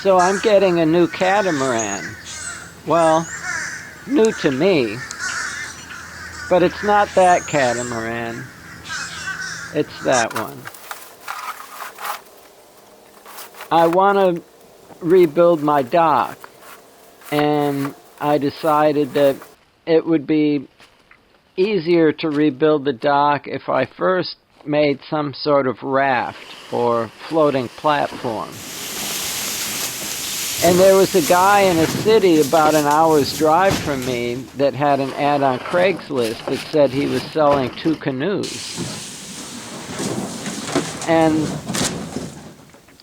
So I'm getting a new catamaran. Well, new to me, but it's not that catamaran. It's that one. I want to rebuild my dock, and I decided that it would be easier to rebuild the dock if I first made some sort of raft or floating platform. And there was a guy in a city about an hour's drive from me that had an ad on Craigslist that said he was selling 2 canoes. And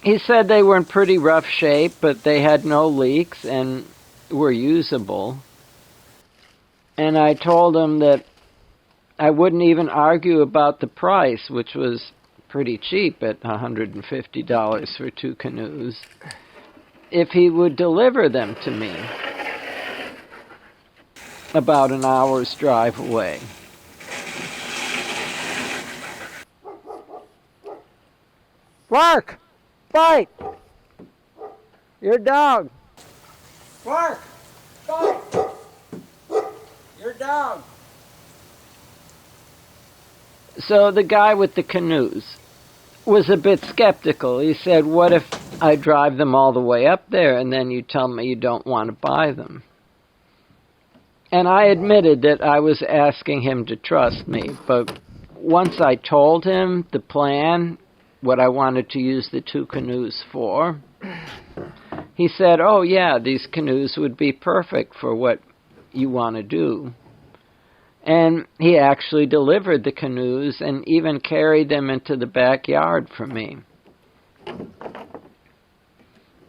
he said they were in pretty rough shape, but they had no leaks and were usable. And I told him that I wouldn't even argue about the price, which was pretty cheap at $150 for 2 canoes, if he would deliver them to me about an hour's drive away. Clark! Fight! Your dog! Clark! Fight! Your dog! So the guy with the canoes was a bit skeptical. He said, what if I drive them all the way up there and then you tell me you don't want to buy them? And I admitted that I was asking him to trust me, but once I told him the plan, what I wanted to use the 2 canoes for, he said, oh yeah, these canoes would be perfect for what you want to do. And he actually delivered the canoes and even carried them into the backyard for me.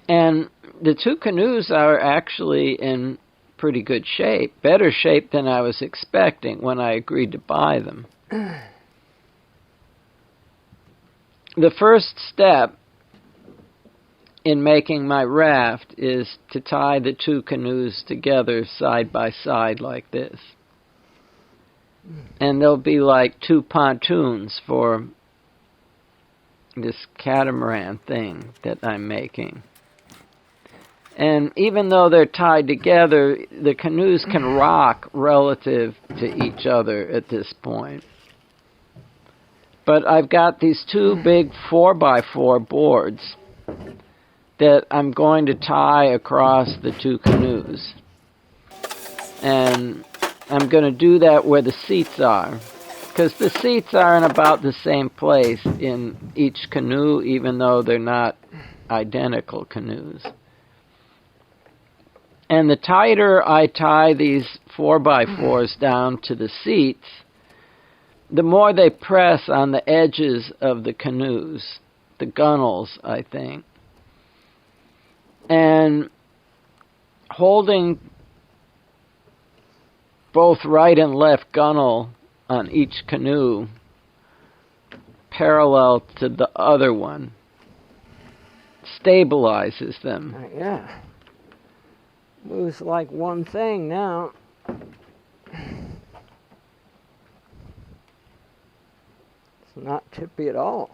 And the 2 canoes are actually in pretty good shape, better shape than I was expecting when I agreed to buy them. The first step in making my raft is to tie the 2 canoes together side by side like this. And they'll be like 2 pontoons for this catamaran thing that I'm making. And even though they're tied together, the canoes can rock relative to each other at this point. But I've got these 2 big 4x4 boards that I'm going to tie across the 2 canoes. And I'm going to do that where the seats are, because the seats are in about the same place in each canoe, even though they're not identical canoes. And the tighter I tie these 4x4s down to the seats, the more they press on the edges of the canoes, the gunnels, I think. And holding both right and left gunnel on each canoe parallel to the other one stabilizes them. Yeah. Moves like one thing now. It's not tippy at all.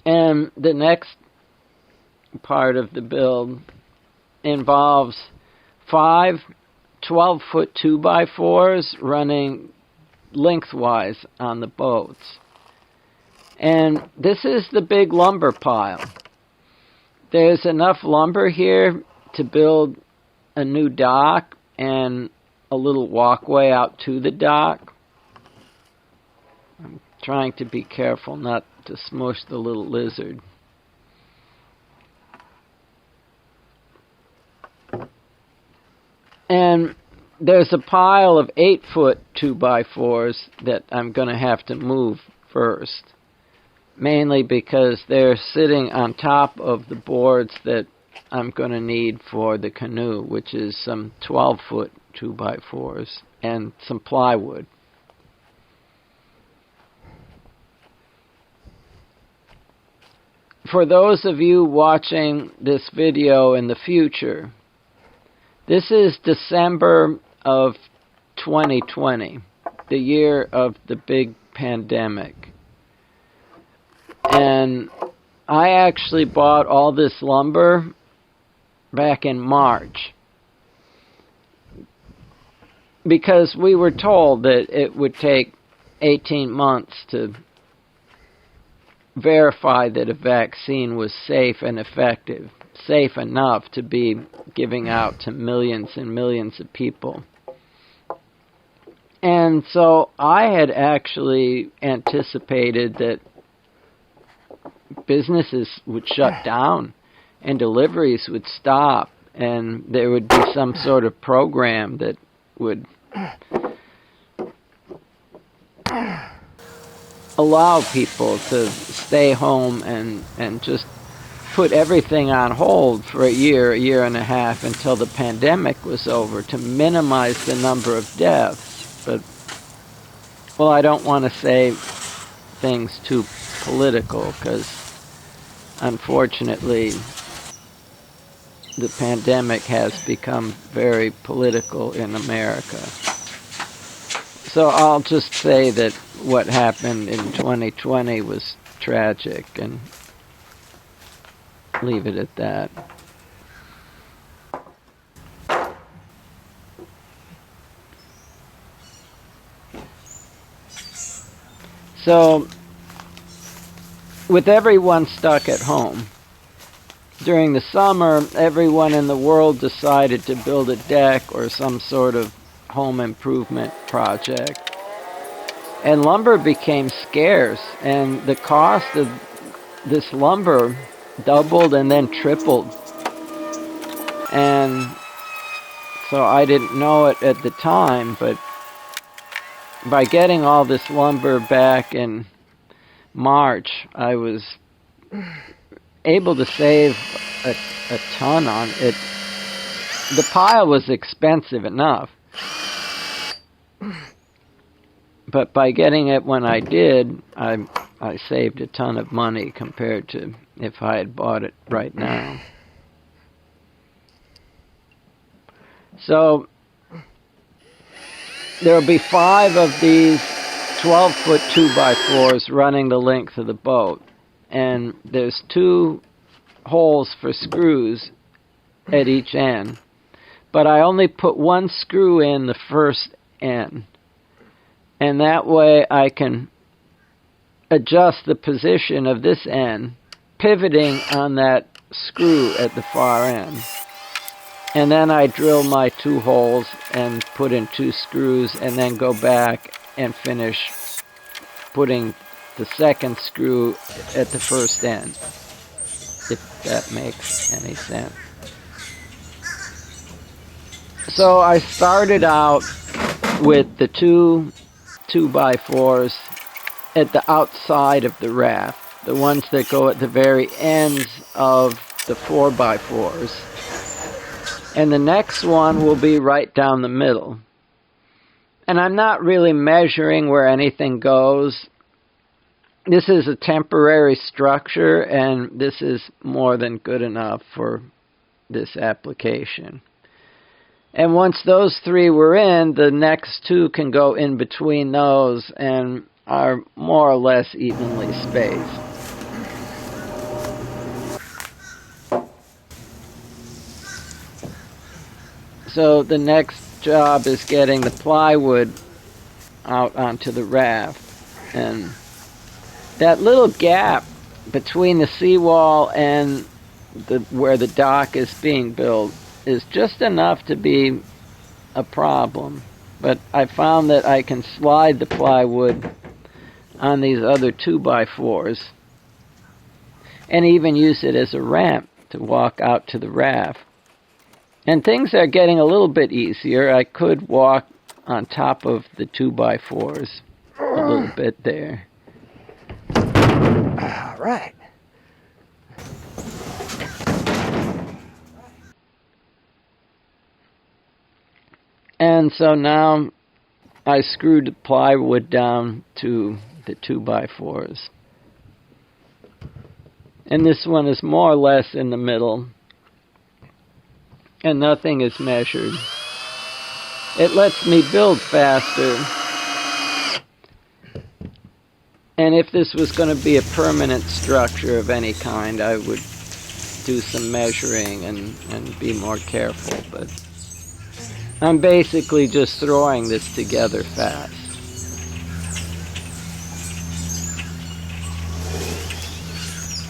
And the next part of the build involves 5 12-foot 2x4s running lengthwise on the boats. And this is the big lumber pile. There's enough lumber here to build a new dock and a little walkway out to the dock. I'm trying to be careful not to smush the little lizard. And there's a pile of 8-foot 2x4s that I'm going to have to move first, mainly because they're sitting on top of the boards that I'm going to need for the canoe, which is some 12-foot 2x4s and some plywood. For those of you watching this video in the future, this is December of 2020, the year of the big pandemic. And I actually bought all this lumber back in March, because we were told that it would take 18 months to verify that a vaccine was safe and effective, safe enough to be giving out to millions and millions of people. And so I had actually anticipated that businesses would shut down and deliveries would stop, and there would be some sort of program that would allow people to stay home and just put everything on hold for a year and a half until the pandemic was over, to minimize the number of deaths. But, well, I don't want to say things too political, because unfortunately the pandemic has become very political in America. So I'll just say that what happened in 2020 was tragic, and leave it at that. So, with everyone stuck at home, during the summer, everyone in the world decided to build a deck or some sort of home improvement project. And lumber became scarce, and the cost of this lumber doubled and then tripled. And so I didn't know it at the time, but by getting all this lumber back in March, I was able to save a ton on it. The pile was expensive enough, but by getting it when I did, I saved a ton of money compared to if I had bought it right now. So there will be 5 of these 12-foot 2x4s running the length of the boat. And there's 2 holes for screws at each end. But I only put 1 screw in the first end. And that way I can adjust the position of this end, pivoting on that screw at the far end. And then I drill my 2 holes and put in 2 screws, and then go back and finish putting the second screw at the first end, if that makes any sense. So I started out with the 2 2x4s at the outside of the raft, the ones that go at the very ends of the 4x4s. And the next one will be right down the middle. And I'm not really measuring where anything goes. This is a temporary structure, and this is more than good enough for this application. And once those 3 were in, the next 2 can go in between those and are more or less evenly spaced. So the next job is getting the plywood out onto the raft. And that little gap between the seawall and where the dock is being built is just enough to be a problem. But I found that I can slide the plywood on these other 2x4s and even use it as a ramp to walk out to the raft. And things are getting a little bit easier. I could walk on top of the 2x4s a little bit there. All right. And so now I screwed the plywood down to the 2x4s. And this one is more or less in the middle. And nothing is measured. It lets me build faster. And if this was going to be a permanent structure of any kind, I would do some measuring and be more careful. But I'm basically just throwing this together fast.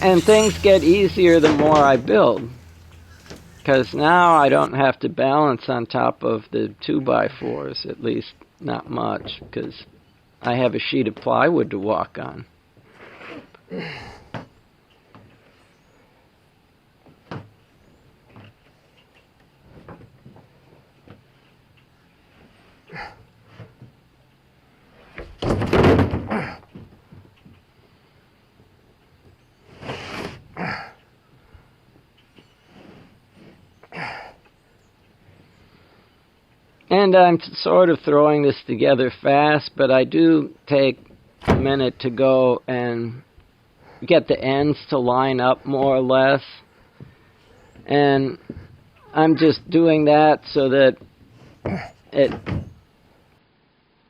And things get easier the more I build, because now I don't have to balance on top of the 2x4s, at least not much, because I have a sheet of plywood to walk on. And I'm sort of throwing this together fast, but I do take a minute to go and get the ends to line up more or less. And I'm just doing that so that it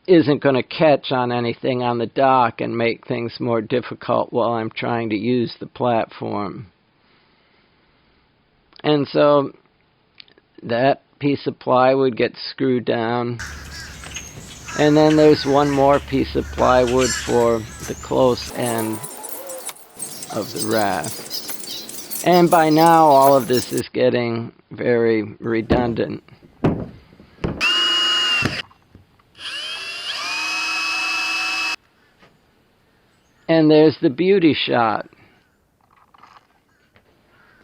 isn't going to catch on anything on the dock and make things more difficult while I'm trying to use the platform. And so that piece of plywood gets screwed down. And then there's one more piece of plywood for the close end of the raft. And by now all of this is getting very redundant. And there's the beauty shot.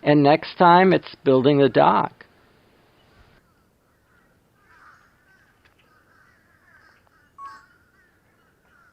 And next time it's building the dock.